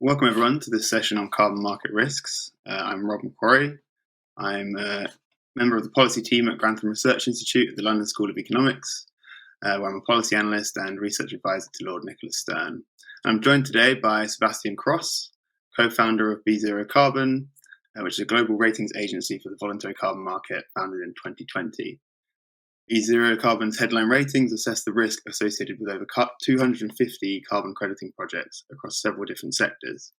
Welcome everyone to this session on carbon market risks. I'm Rob Macquarie. I'm a member of the policy team at Grantham Research Institute at the London School of Economics, where I'm a policy analyst and research advisor to Lord Nicholas Stern. I'm joined today by Sebastian Cross, co-founder of BeZero Carbon, which is a global ratings agency for the voluntary carbon market founded in 2020. BeZero Carbon's headline ratings assess the risk associated with over 250 carbon crediting projects across several different sectors.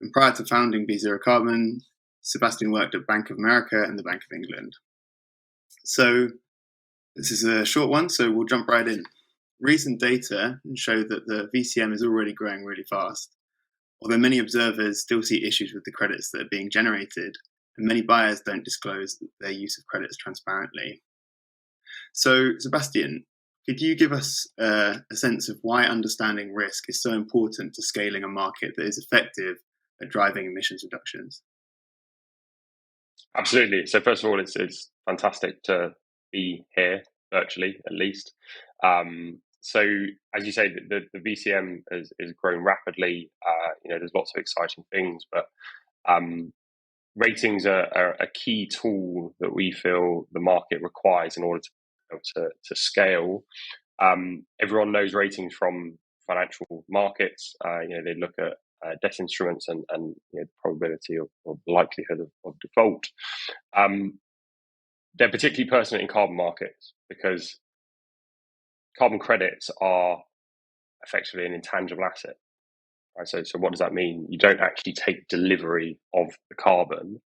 And prior to founding BeZero Carbon, Sebastian worked at Bank of America and the Bank of England. So this is a short one, so we'll jump right in. Recent data show that the VCM is already growing really fast, although many observers still see issues with the credits that are being generated, and many buyers don't disclose their use of credits transparently. So, Sebastian, could you give us a sense of why understanding risk is so important to scaling a market that is effective at driving emissions reductions? Absolutely. So first of all, it's fantastic to be here virtually, at least. So as you say, the VCM is growing rapidly. There's lots of exciting things, but ratings are a key tool that we feel the market requires in order to scale. Everyone knows ratings from financial markets. They look at debt instruments and probability or likelihood of default. They're particularly pertinent in carbon markets because carbon credits are effectively an intangible asset. Right? So what does that mean? You don't actually take delivery of the carbon,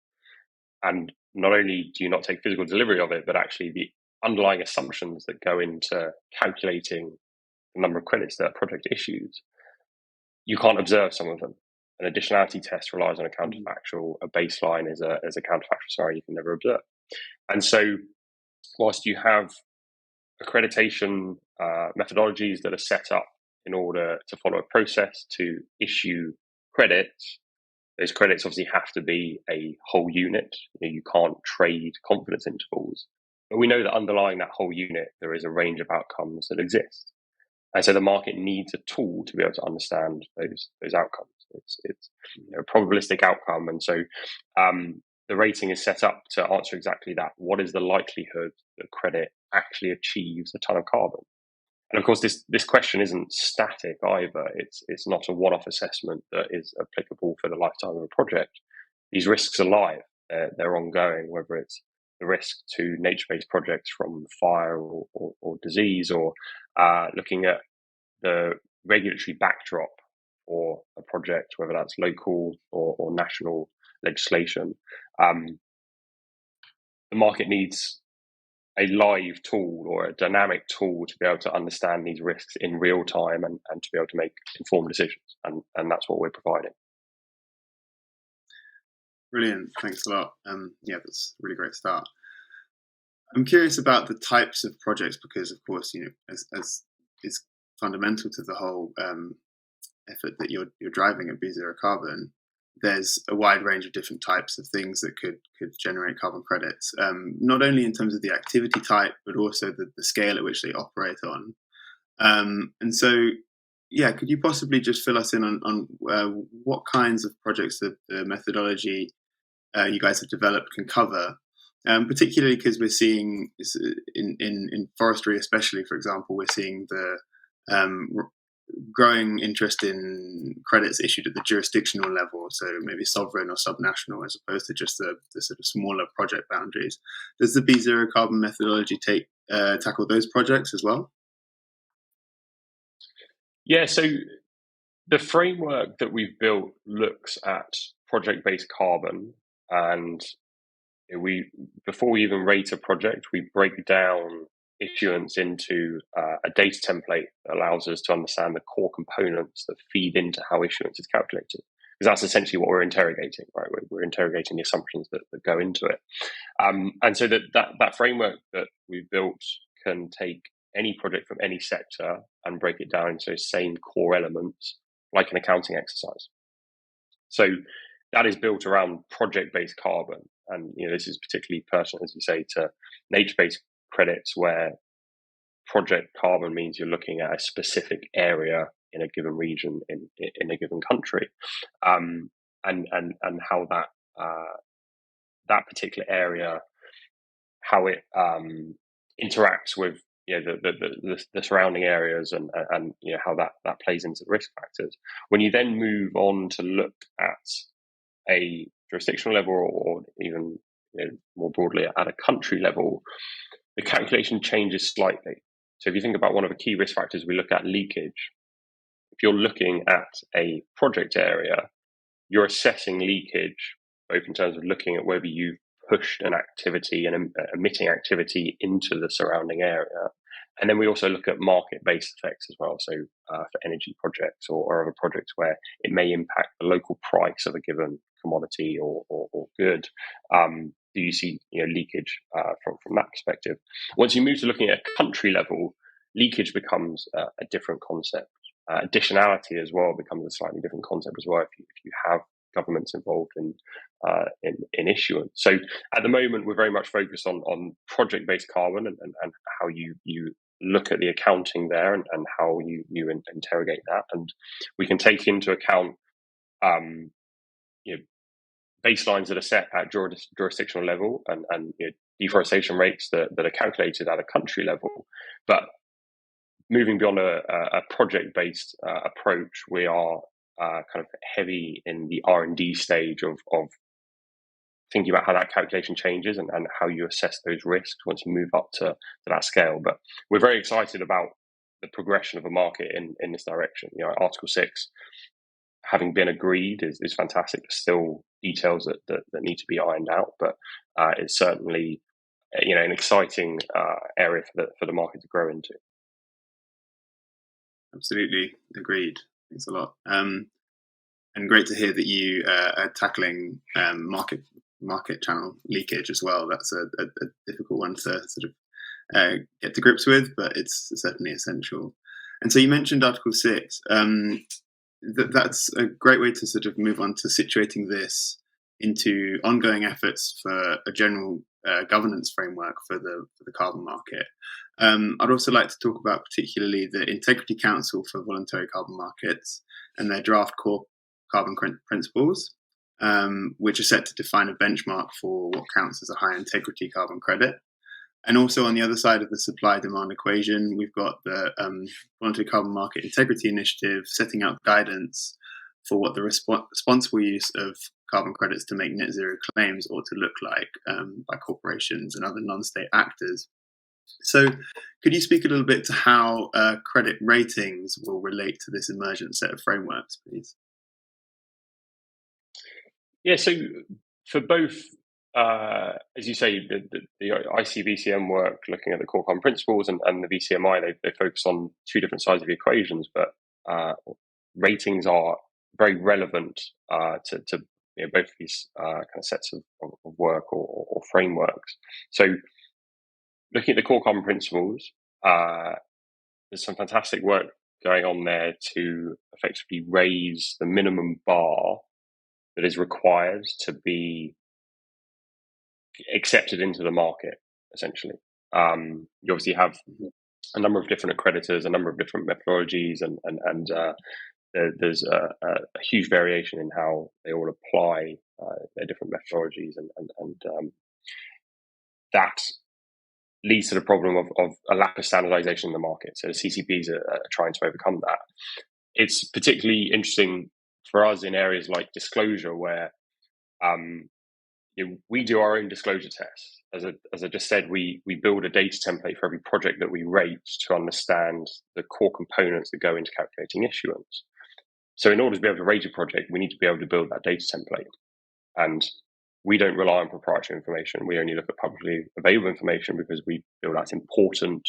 and not only do you not take physical delivery of it, but actually the underlying assumptions that go into calculating the number of credits that a project issues, you can't observe some of them. An additionality test relies on a counterfactual. A baseline is a counterfactual scenario you can never observe. And so, whilst you have accreditation methodologies that are set up in order to follow a process to issue credits, those credits obviously have to be a whole unit. You can't trade confidence intervals. But we know that underlying that whole unit, there is a range of outcomes that exist. And so the market needs a tool to be able to understand those outcomes. It's a probabilistic outcome. And so the rating is set up to answer exactly that. What is the likelihood that credit actually achieves a ton of carbon? And of course, this question isn't static either. It's not a one-off assessment that is applicable for the lifetime of a project. These risks are live. They're ongoing, whether it's the risk to nature-based projects from fire or disease, or looking at the regulatory backdrop for a project, whether that's local or national legislation. The market needs a live tool or a dynamic tool to be able to understand these risks in real time and to be able to make informed decisions. And that's what we're providing. Brilliant. Thanks a lot. That's a really great start. I'm curious about the types of projects because, of course, as is fundamental to the whole effort that you're driving at BeZero Carbon, there's a wide range of different types of things that could generate carbon credits, not only in terms of the activity type, but also the scale at which they operate on. And so, could you possibly just fill us in on what kinds of projects the methodology you guys have developed can cover? Particularly because we're seeing in forestry, especially, for example, we're seeing the growing interest in credits issued at the jurisdictional level, so maybe sovereign or subnational, as opposed to just the sort of smaller project boundaries. Does the BeZero Carbon methodology tackle those projects as well? Yeah, so the framework that we've built looks at project-based carbon, and before we even rate a project, we break down issuance into a data template that allows us to understand the core components that feed into how issuance is calculated. Because that's essentially what we're interrogating, right? We're interrogating the assumptions that go into it. And so that framework that we've built can take any project from any sector and break it down into those same core elements, like an accounting exercise. So that is built around project-based carbon. And this is particularly pertinent, as you say, to nature-based credits, where project carbon means you're looking at a specific area in a given region in a given country, and how that particular area, how it interacts with the surrounding areas, and how that plays into the risk factors. When you then move on to look at a jurisdictional level, or even more broadly at a country level, the calculation changes slightly. So if you think about one of the key risk factors, we look at leakage. If you're looking at a project area, you're assessing leakage both in terms of looking at whether you've pushed an activity and emitting activity into the surrounding area. And then we also look at market-based effects as well. So for energy projects or other projects where it may impact the local price of a given commodity or good, do you see leakage from that perspective? Once you move to looking at a country level, leakage becomes a different concept. Additionality as well becomes a slightly different concept as well if you have governments involved in issuance. So at the moment, we're very much focused on project-based carbon and how you look at the accounting there and how you interrogate that. And we can take into account baselines that are set at jurisdictional level and deforestation rates that are calculated at a country level. But moving beyond a project-based approach, we are kind of heavy in the R&D stage of thinking about how that calculation changes and how you assess those risks once you move up to that scale. But we're very excited about the progression of a market in this direction. Article 6, having been agreed, is fantastic. There's still details that need to be ironed out, but it's certainly an exciting area for the market to grow into. Absolutely agreed. Thanks a lot. And great to hear that you are tackling market channel leakage as well. That's a difficult one to sort of get to grips with, but it's certainly essential. And so you mentioned Article 6. That's a great way to sort of move on to situating this into ongoing efforts for a general governance framework for the carbon market. I'd also like to talk about particularly the Integrity Council for Voluntary Carbon Markets and their draft core carbon principles, which are set to define a benchmark for what counts as a high integrity carbon credit. And also on the other side of the supply-demand equation, we've got the Voluntary Carbon Market Integrity Initiative setting out guidance for what the responsible use of carbon credits to make net zero claims ought to look like by corporations and other non-state actors. So could you speak a little bit to how credit ratings will relate to this emergent set of frameworks, please? Yeah, so for both, as you say, the ICVCM work looking at the core carbon principles and the VCMI, they focus on two different sides of the equations, but ratings are very relevant to both of these kind of sets of work or frameworks. So looking at the core carbon principles, there's some fantastic work going on there to effectively raise the minimum bar that is required to be accepted into the market, essentially. You obviously have a number of different accreditors, a number of different methodologies, and there's a huge variation in how they all apply their different methodologies, and that leads to the problem of a lack of standardization in the market. So the CCPs are trying to overcome that. It's particularly interesting for us in areas like disclosure, where we do our own disclosure tests. As I just said, we build a data template for every project that we rate to understand the core components that go into calculating issuance. So in order to be able to rate a project, we need to be able to build that data template. And we don't rely on proprietary information. We only look at publicly available information because we feel that's important,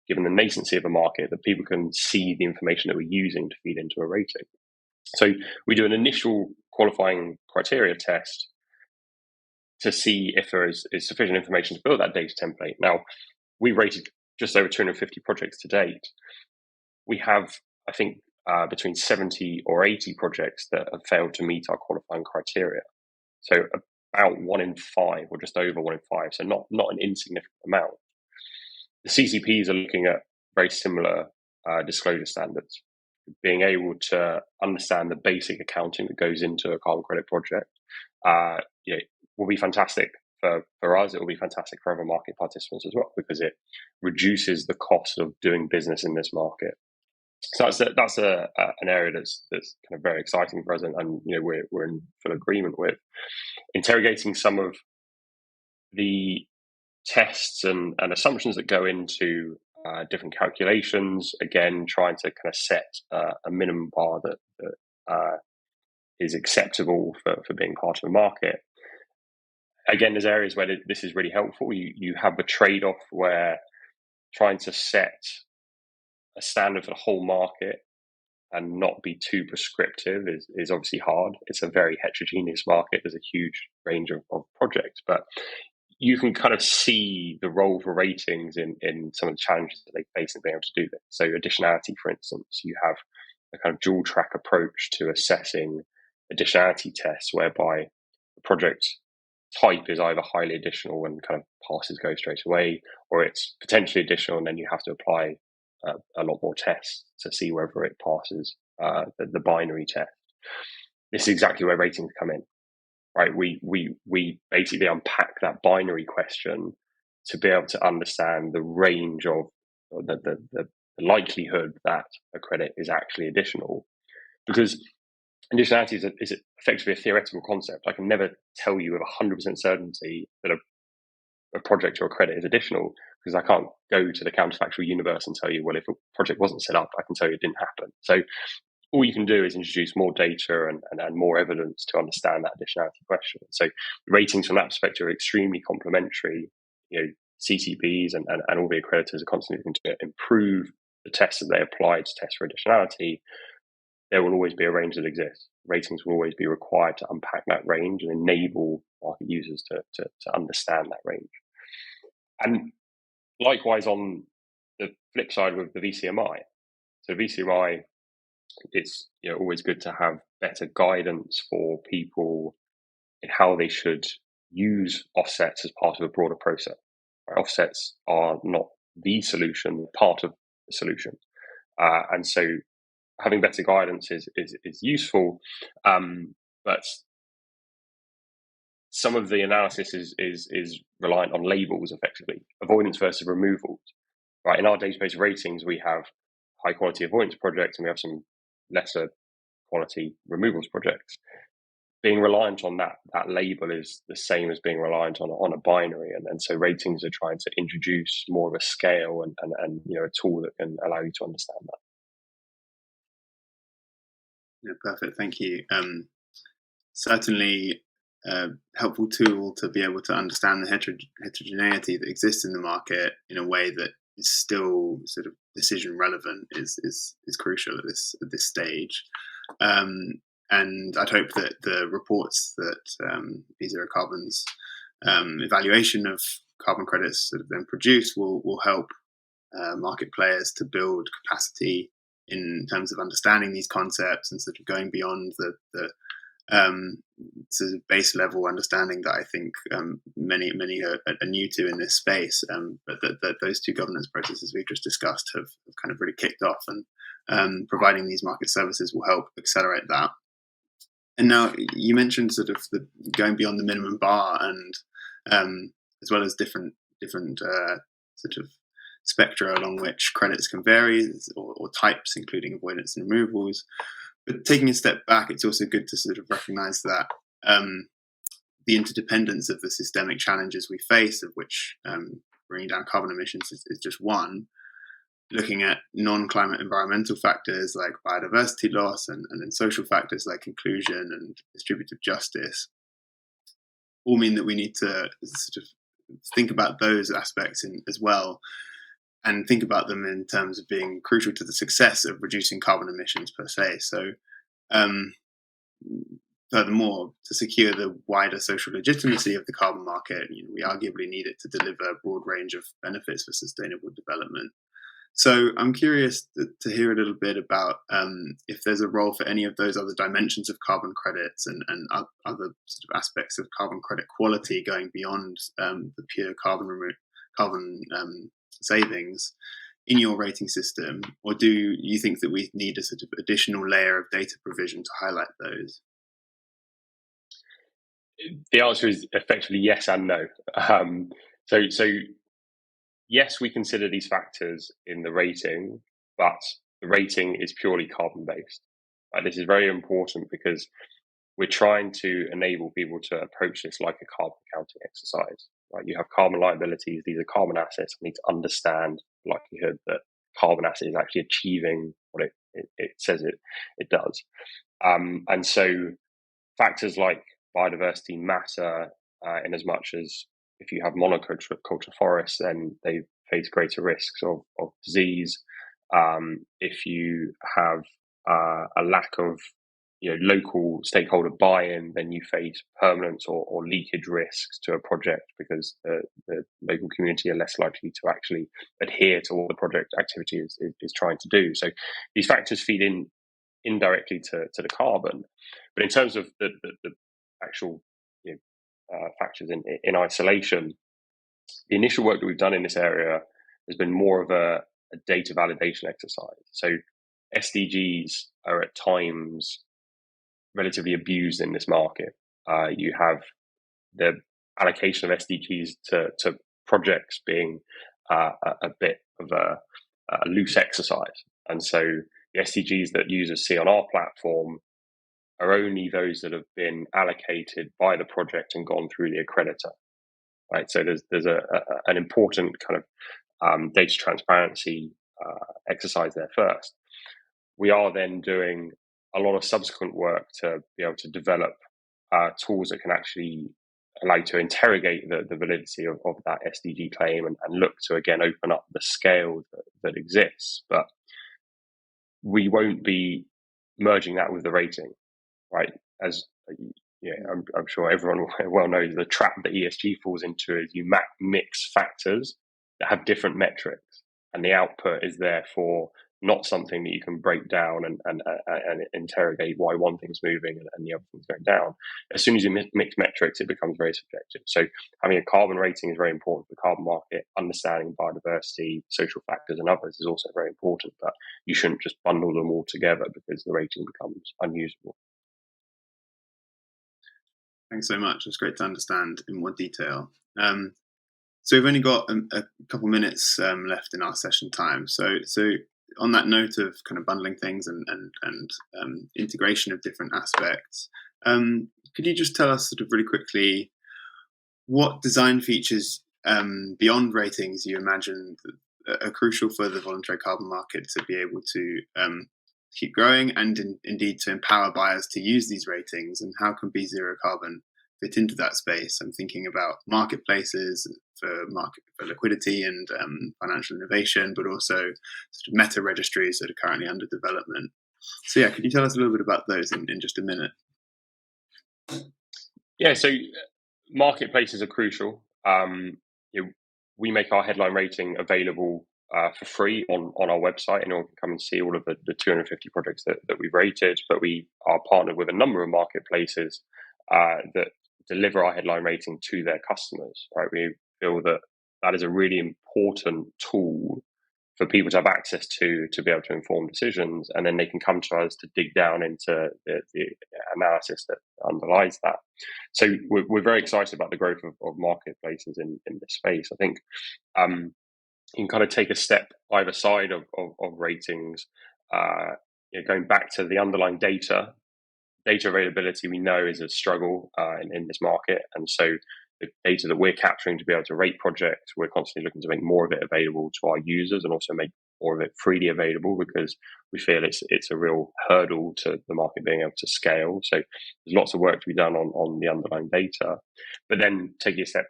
given the nascency of a market, that people can see the information that we're using to feed into a rating. So we do an initial qualifying criteria test to see if there is sufficient information to build that data template. Now, we've rated just over 250 projects to date. We have, I think, between 70 or 80 projects that have failed to meet our qualifying criteria. So about 1 in 5, or just over 1 in 5, so not an insignificant amount. The CCPs are looking at very similar disclosure standards. being able to understand the basic accounting that goes into a carbon credit project, will be fantastic for us. It will be fantastic for other market participants as well, because it reduces the cost of doing business in this market. So that's an area that's kind of very exciting for us, and we're in full agreement with interrogating some of the tests and assumptions that go into different calculations. Again, trying to kind of set a minimum bar that is acceptable for being part of the market. Again, there's areas where this is really helpful. You have a trade-off where trying to set a standard for the whole market and not be too prescriptive is obviously hard. It's a very heterogeneous market. There's a huge range of projects, but you can kind of see the role for ratings in some of the challenges that they face in being able to do this. So additionality, for instance, you have a kind of dual track approach to assessing additionality tests, whereby the project type is either highly additional and kind of passes go straight away, or it's potentially additional and then you have to apply a lot more tests to see whether it passes the binary test. This is exactly where ratings come in, right? We basically unpack that binary question to be able to understand the range of the likelihood that a credit is actually additional, because additionality is effectively a theoretical concept. I can never tell you with 100% certainty that a project or a credit is additional, because I can't go to the counterfactual universe and tell you, well, if a project wasn't set up, I can tell you it didn't happen. So all you can do is introduce more data and more evidence to understand that additionality question. So ratings from that perspective are extremely complementary. CCPs and all the accreditors are constantly looking to improve the tests that they apply to test for additionality. There will always be a range that exists. Ratings will always be required to unpack that range and enable market users to understand that range. And likewise on the flip side with the VCMI. So VCMI, it's always good to have better guidance for people in how they should use offsets as part of a broader process. Right? Offsets are not the solution, part of the solution. And so having better guidance is useful, but some of the analysis is reliant on labels, effectively, avoidance versus removals. Right, in our database ratings, we have high quality avoidance projects and we have some lesser quality removals projects. Being reliant on that label is the same as being reliant on a binary, and so ratings are trying to introduce more of a scale and a tool that can allow you to understand that. Yeah, perfect. Thank you. Certainly a helpful tool to be able to understand the heterogeneity that exists in the market in a way that is still sort of decision relevant is crucial at this stage. And I'd hope that the reports that Zero Carbon's evaluation of carbon credits sort of then produce will help market players to build capacity in terms of understanding these concepts and sort of going beyond the sort of base level understanding that I think many are new to in this space, but that those two governance processes we've just discussed have kind of really kicked off, and providing these market services will help accelerate that. And now you mentioned sort of the going beyond the minimum bar, and as well as different sort of spectra along which credits can vary, or types, including avoidance and removals. But taking a step back, it's also good to sort of recognise that the interdependence of the systemic challenges we face, of which bringing down carbon emissions is just one. Looking at non-climate environmental factors like biodiversity loss and then social factors like inclusion and distributive justice all mean that we need to sort of think about those aspects as well, and think about them in terms of being crucial to the success of reducing carbon emissions per se. So furthermore, to secure the wider social legitimacy of the carbon market, we arguably need it to deliver a broad range of benefits for sustainable development. So I'm curious to hear a little bit about if there's a role for any of those other dimensions of carbon credits and other sort of aspects of carbon credit quality going beyond the pure carbon savings. in your rating system, or do you think that we need a sort of additional layer of data provision to highlight those? The answer is effectively yes and no. So yes, we consider these factors in the rating, but the rating is purely carbon based. This is very important because we're trying to enable people to approach this like a carbon accounting exercise. Right? You have carbon liabilities; these are carbon assets. We need to understand the likelihood that carbon asset is actually achieving what it says it does. And so factors like biodiversity matter in as much as if you have monoculture forests, then they face greater risks of disease. If you have a lack of local stakeholder buy-in, then you face permanence or leakage risks to a project because the local community are less likely to actually adhere to what the project activity is trying to do. So these factors feed in indirectly to the carbon. But in terms of the actual factors in isolation, the initial work that we've done in this area has been more of a data validation exercise. So SDGs are at times relatively abused in this market. You have the allocation of SDGs to projects being a bit of a loose exercise. And so the SDGs that users see on our platform are only those that have been allocated by the project and gone through the accreditor. Right. So there's an important kind of data transparency exercise there first. We are then doing a lot of subsequent work to be able to develop tools that can actually allow you to interrogate the validity of that SDG claim and look to again open up the scale that exists. But we won't be merging that with the rating, right? As I'm sure everyone well knows, the trap that ESG falls into is you mix factors that have different metrics, and the output is therefore not something that you can break down and interrogate why one thing's moving and the other thing's going down. As soon as you mix metrics, it becomes very subjective. So having a carbon rating is very important for the carbon market. Understanding biodiversity, social factors and others is also very important, but you shouldn't just bundle them all together because the rating becomes unusable. Thanks so much. It's great to understand in more detail. So we've only got a couple minutes left in our session time. So on that note of kind of bundling things and integration of different aspects, could you just tell us sort of really quickly what design features beyond ratings you imagine are crucial for the voluntary carbon market to be able to keep growing and indeed to empower buyers to use these ratings, and how can Be Zero Carbon fit into that space? I'm thinking about marketplaces for liquidity and financial innovation, but also sort of meta registries that are currently under development. So yeah, could you tell us a little bit about those in just a minute? Yeah, so marketplaces are crucial. We make our headline rating available for free on our website, and you can come and see all of the 250 projects that we've rated. But we are partnered with a number of marketplaces that deliver our headline rating to their customers. Right, we feel that is a really important tool for people to have access to be able to inform decisions, and then they can come to us to dig down into the analysis that underlies that. So we're very excited about the growth of marketplaces in this space. I think you can kind of take a step either side of ratings. Going back to the underlying data availability, we know is a struggle in this market, and so the data that we're capturing to be able to rate projects, we're constantly looking to make more of it available to our users and also make more of it freely available, because we feel it's a real hurdle to the market being able to scale. So there's lots of work to be done on the underlying data. But then taking a step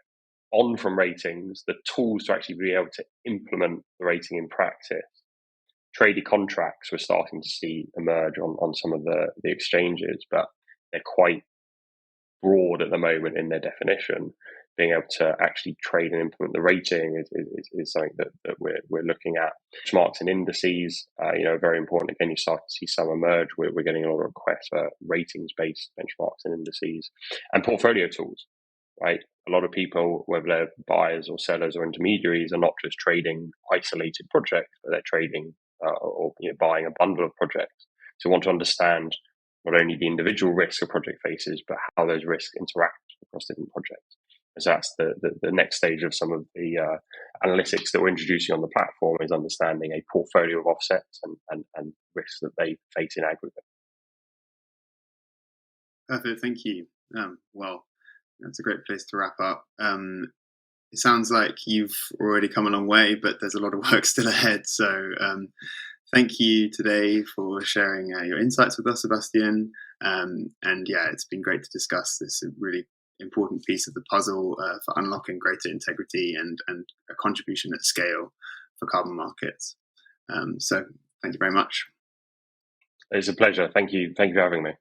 on from ratings, the tools to actually be able to implement the rating in practice. Traded contracts we're starting to see emerge on some of the exchanges, but they're quite broad at the moment in their definition. Being able to actually trade and implement the rating is something that we're looking at. Benchmarks and indices, very important. Again, you start to see some emerge. We're getting a lot of requests for ratings-based benchmarks and indices, and portfolio tools. right? A lot of people, whether they're buyers or sellers or intermediaries, are not just trading isolated projects, but they're trading or buying a bundle of projects. So, want to understand not only the individual risks a project faces, but how those risks interact across different projects. And so that's the next stage of some of the analytics that we're introducing on the platform, is understanding a portfolio of offsets and risks that they face in aggregate. Perfect, thank you. Well, that's a great place to wrap up. It sounds like you've already come a long way, but there's a lot of work still ahead. So thank you today for sharing your insights with us, Sebastian. And yeah, it's been great to discuss this really important piece of the puzzle for unlocking greater integrity and a contribution at scale for carbon markets. So thank you very much. It's a pleasure. Thank you. Thank you for having me.